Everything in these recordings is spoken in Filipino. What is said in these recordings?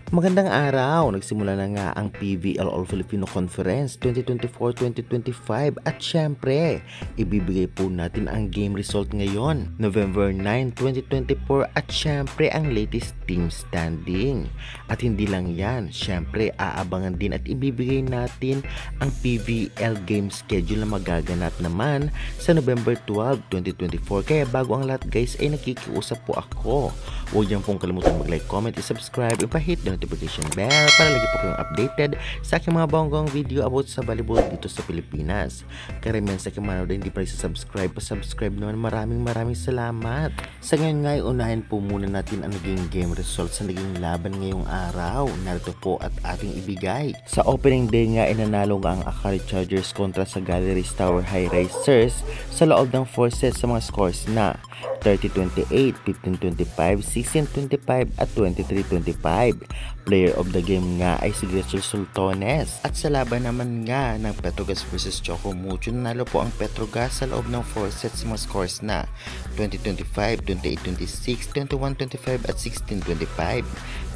Magandang araw! Nagsimula na nga ang PVL All Filipino Conference 2024-2025 at syempre, ibibigay po natin ang game result ngayon, November 9, 2024 at syempre ang latest team standing. At hindi lang yan, syempre aabangan din at ibibigay natin ang PVL game schedule na magaganap naman sa November 12, 2024. Kaya bago ang lahat guys ay nakikiusap po ako. Huwag niyo pong kalimutan mag-like, comment, subscribe, ipahit the notification bell para lagi po kayong updated sa aking mga bonggong video about sa volleyball dito sa Pilipinas. Karamihan sa aking manood hindi pa rin subscribe, pa-subscribe naman. Maraming salamat. Sa ngayon nga, unahin po muna natin ang naging game results sa naging laban ngayong araw. Narito po at ating ibigay. Sa opening day nga, inanalo nga ang Akari Chargers kontra sa Galleries Tower High Racers sa loob ng 4 sets sa mga scores na 30-28, 15-25, 16-25 at 23-25. Player of the game nga ay si Gretchen Sultones. At sa laban naman nga ng Petrogas vs Choco Mucho, nanalo po ang Petrogas sa loob ng 4 sets sa mga scores na 20-25, 28-26, 21-25 at 16-25.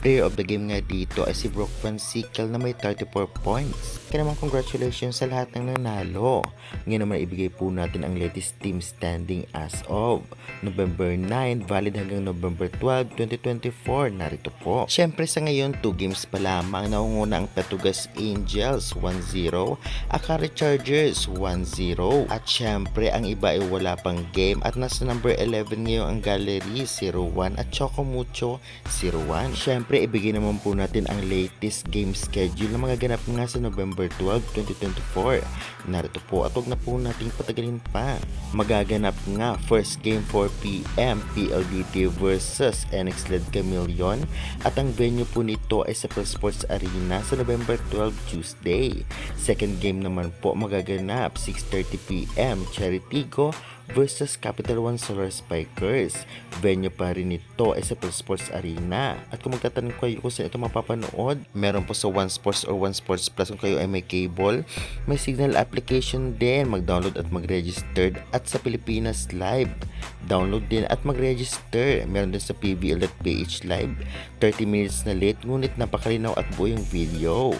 Player of the game nga dito ay si Brooke Van Sickle na may 34 points. Kaya naman congratulations sa lahat ng nanalo. Ngayon naman ibigay po natin ang latest team standing as of November 9, valid hanggang November 12, 2024. Narito po. Siyempre sa ngayon, 2 games pa lamang. Naunguna ang Petrogas Angels 1-0, Akari Chargers 1-0. At siyempre ang iba ay wala pang game at nasa number 11 ngayon ang Gallery 0-1 at Choco Mucho 0-1. Siyempre ibigay naman po natin ang latest game schedule na magaganap nga sa November 12, 2024. Narito po at huwag na po nating patagalin pa. Magaganap nga first game 4 PM PLDT versus NX-led Chameleon at ang venue po nito ay sa Pro Sports Arena sa November 12, Tuesday. Second game naman po magaganap 6:30 PM Cherry Tigo versus Capital One Solar Spikers. Venue pa rin ito ay sa Pro Sports Arena. At kung magtatanong kayo kung saan ito mapapanood, meron po sa One Sports or One Sports Plus kung kayo ay may cable. May signal application din. Mag-download at mag-register. At sa Pilipinas Live, download din at mag-register. Meron din sa pbl.ph live. 30 minutes na late ngunit napakalinaw at buo yung video.